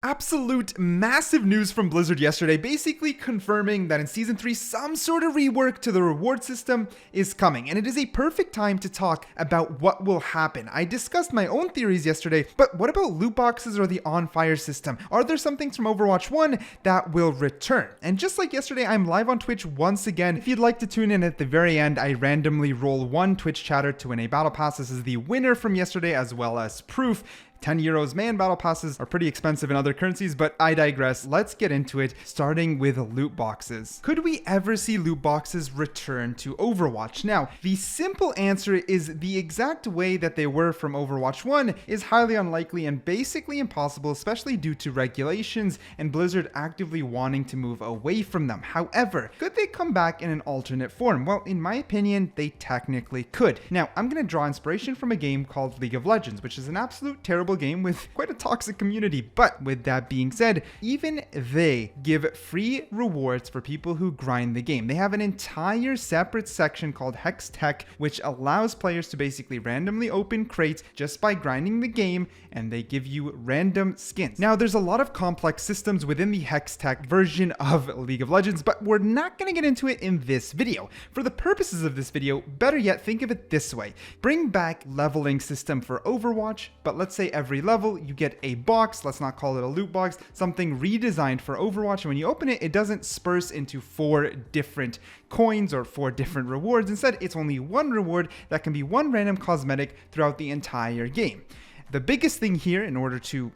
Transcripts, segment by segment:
Absolute massive news from Blizzard yesterday, basically confirming that in Season 3 some sort of rework to the reward system is coming, and it is a perfect time to talk about what will happen. I discussed my own theories yesterday, but what about loot boxes or the on fire system? Are there some things from Overwatch 1 that will return? And just like yesterday, I'm live on Twitch once again. If you'd like to tune in at the very end, I randomly roll one Twitch chatter to win a battle pass. This is the winner from yesterday as well as proof. 10 euros. Man, battle passes are pretty expensive in other currencies, but I digress. Let's get into it, starting with loot boxes. Could we ever see loot boxes return to Overwatch? Now, the simple answer is the exact way that they were from Overwatch 1 is highly unlikely and basically impossible, especially due to regulations and Blizzard actively wanting to move away from them. However, could they come back in an alternate form? Well, in my opinion, they technically could. Now, I'm going to draw inspiration from a game called League of Legends, which is an absolute terrible game with quite a toxic community. But with that being said, even they give free rewards for people who grind the game. They have an entire separate section called Hex Tech, which allows players to basically randomly open crates just by grinding the game, and they give you random skins. Now, there's a lot of complex systems within the Hex Tech version of League of Legends, but we're not going to get into it in this video. For the purposes of this video, better yet, think of it this way. Bring back leveling system for Overwatch, but let's say every level you get a box, let's not call it a loot box, something redesigned for Overwatch, and when you open it, it doesn't disperse into 4 different coins or 4 different rewards. Instead, it's only one reward that can be one random cosmetic throughout the entire game. The biggest thing here, in order to,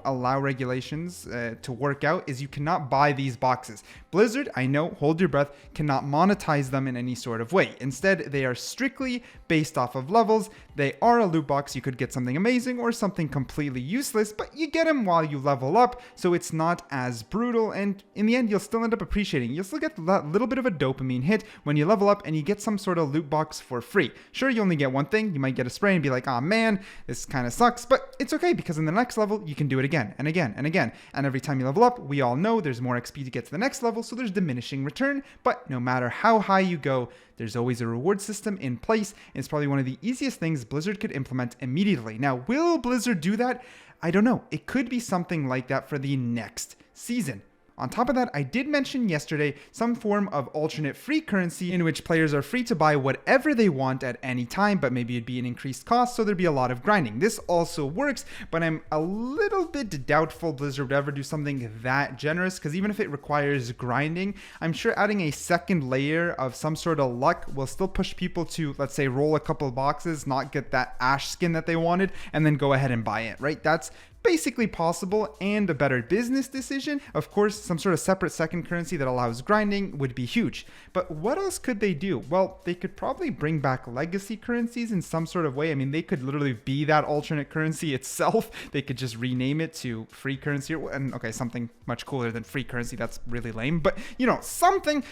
allow regulations to work out, is you cannot buy these boxes. Blizzard, I know, hold your breath, cannot monetize them in any sort of way. Instead, they are strictly based off of levels. They are a loot box. You could get something amazing or something completely useless, but you get them while you level up, so it's not as brutal, and in the end, you'll still end up appreciating. You'll still get that little bit of a dopamine hit when you level up and you get some sort of loot box for free. Sure, you only get one thing. You might get a spray and be like, oh man, this kind of sucks. But it's okay, because in the next level, you can do it again and again and again. And every time you level up, we all know there's more XP to get to the next level, so there's diminishing return. But no matter how high you go, there's always a reward system in place. And it's probably one of the easiest things Blizzard could implement immediately. Now, will Blizzard do that? I don't know. It could be something like that for the next season. On top of that, I did mention yesterday some form of alternate free currency in which players are free to buy whatever they want at any time, but maybe it'd be an increased cost, so there'd be a lot of grinding. This also works, but I'm a little bit doubtful Blizzard would ever do something that generous, because even if it requires grinding, I'm sure adding a second layer of some sort of luck will still push people to, let's say, roll a couple of boxes, not get that Ash skin that they wanted, and then go ahead and buy it, right? That's basically possible and a better business decision. Of course, some sort of separate second currency that allows grinding would be huge. But what else could they do? Well, they could probably bring back legacy currencies in some sort of way. I mean, they could literally be that alternate currency itself. They could just rename it to free currency, and okay, something much cooler than free currency. That's really lame, but something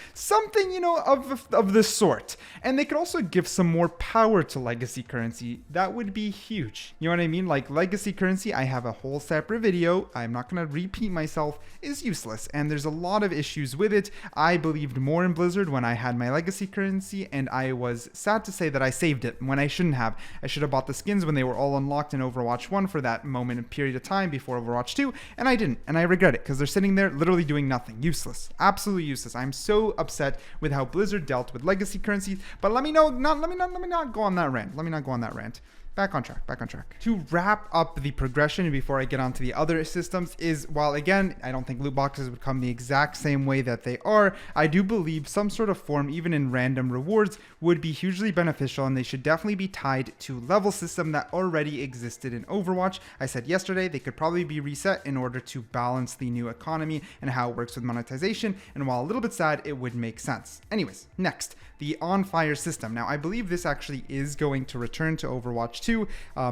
of the sort. And they could also give some more power to legacy currency. That would be huge. You know what I mean? Like legacy currency, I have a whole separate video, I'm not going to repeat myself, is useless, and there's a lot of issues with it. I believed more in Blizzard when I had my legacy currency, and I was sad to say that I saved it when I shouldn't have. I should have bought the skins when they were all unlocked in Overwatch 1 for that moment and period of time before Overwatch 2, and I didn't, and I regret it, because they're sitting there literally doing nothing. Useless. Absolutely useless. I'm so upset with how Blizzard dealt with legacy currencies, but let me not go on that rant. Let me not go on that rant. Back on track. To wrap up the progression before I get onto the other systems is, while again, I don't think loot boxes would come the exact same way that they are, I do believe some sort of form, even in random rewards, would be hugely beneficial, and they should definitely be tied to level system that already existed in Overwatch. I said yesterday they could probably be reset in order to balance the new economy and how it works with monetization, and while a little bit sad, it would make sense. Anyways, next, the on fire system. Now, I believe this actually is going to return to Overwatch 2.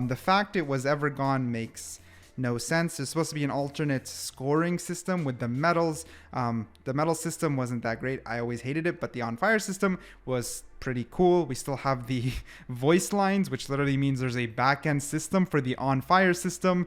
The fact it was ever gone makes no sense. There's supposed to be an alternate scoring system with the medals. The medal system wasn't that great. I always hated it, but the on fire system was pretty cool. We still have the voice lines, which literally means there's a back-end system for the on fire system.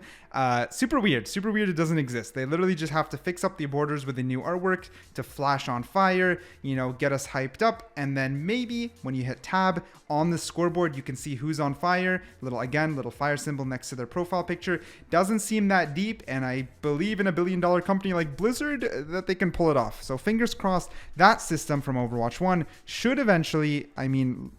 Super weird. It doesn't exist. They literally just have to fix up the borders with the new artwork to flash on fire, get us hyped up. And then maybe when you hit tab on the scoreboard, you can see who's on fire. Little fire symbol next to their profile picture. Doesn't seem that deep. And I believe in a billion-dollar company like Blizzard that they can pull it off. So fingers crossed that system from Overwatch 1 should eventually,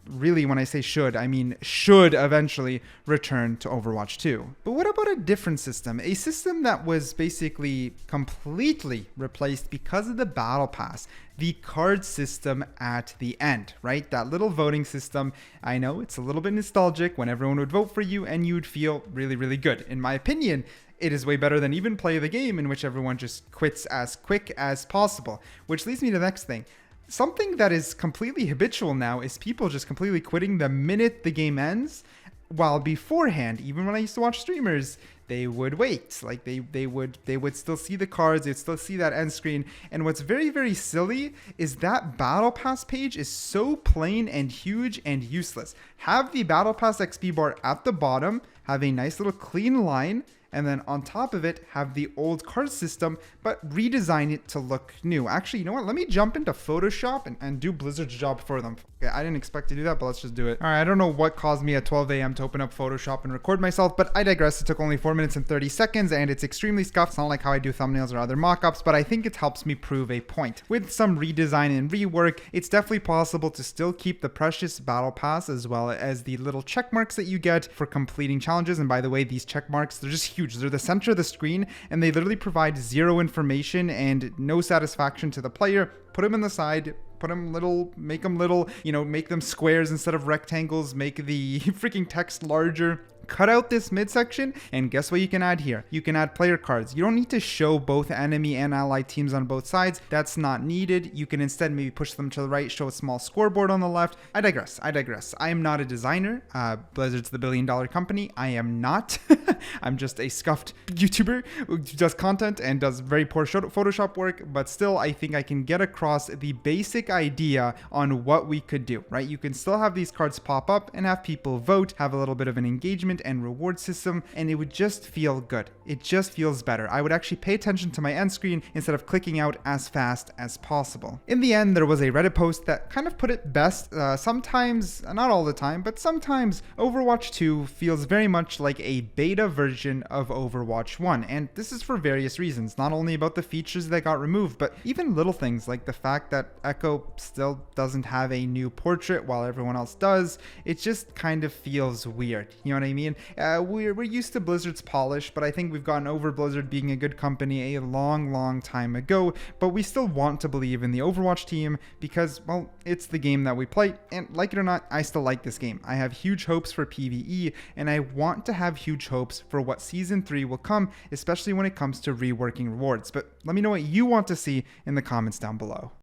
really when I say should, I mean should eventually return to Overwatch 2. But what about a different system? A system that was basically completely replaced because of the Battle Pass. The card system at the end, right? That little voting system. I know it's a little bit nostalgic when everyone would vote for you and you'd feel really, really good. In my opinion, it is way better than even play the game in which everyone just quits as quick as possible. Which leads me to the next thing. Something that is completely habitual now is people just completely quitting the minute the game ends. While beforehand, even when I used to watch streamers, they would wait. Like they would still see the cards, they'd still see that end screen. And what's very, very silly is that Battle Pass page is so plain and huge and useless. Have the Battle Pass XP bar at the bottom, have a nice little clean line, and then on top of it, have the old card system, but redesign it to look new. Actually, you know what? Let me jump into Photoshop and do Blizzard's job for them. Okay, I didn't expect to do that, but let's just do it. All right, I don't know what caused me at 12 a.m. to open up Photoshop and record myself, but I digress. It took only 4 minutes and 30 seconds, and it's extremely scuffed. It's not like how I do thumbnails or other mockups, but I think it helps me prove a point. With some redesign and rework, it's definitely possible to still keep the precious Battle Pass as well as the little check marks that you get for completing challenges. And by the way, these check marks, they're just huge. They're the center of the screen, and they literally provide zero information and no satisfaction to the player. Put them in the side, put them little, make them little, make them squares instead of rectangles, make the freaking text larger. Cut out this midsection, and guess what you can add here? You can add player cards. You don't need to show both enemy and allied teams on both sides. That's not needed. You can instead maybe push them to the right, show a small scoreboard on the left. I digress. I am not a designer. Blizzard's the billion-dollar company. I am not. I'm just a scuffed YouTuber who does content and does very poor Photoshop work, but still I think I can get across the basic idea on what we could do, right? You can still have these cards pop up and have people vote, have a little bit of an engagement and reward system, and it would just feel good. It just feels better. I would actually pay attention to my end screen instead of clicking out as fast as possible. In the end, there was a Reddit post that kind of put it best. Sometimes, not all the time, but sometimes Overwatch 2 feels very much like a beta version of Overwatch 1, and this is for various reasons, not only about the features that got removed, but even little things like the fact that Echo still doesn't have a new portrait while everyone else does. It just kind of feels weird, you know what I mean? We're used to Blizzard's polish, but I think we've gotten over Blizzard being a good company a long time ago, but we still want to believe in the Overwatch team because, well, it's the game that we play, and like it or not, I still like this game. I have huge hopes for PvE, and I want to have huge hopes for what Season 3 will come, especially when it comes to reworking rewards. But let me know what you want to see in the comments down below.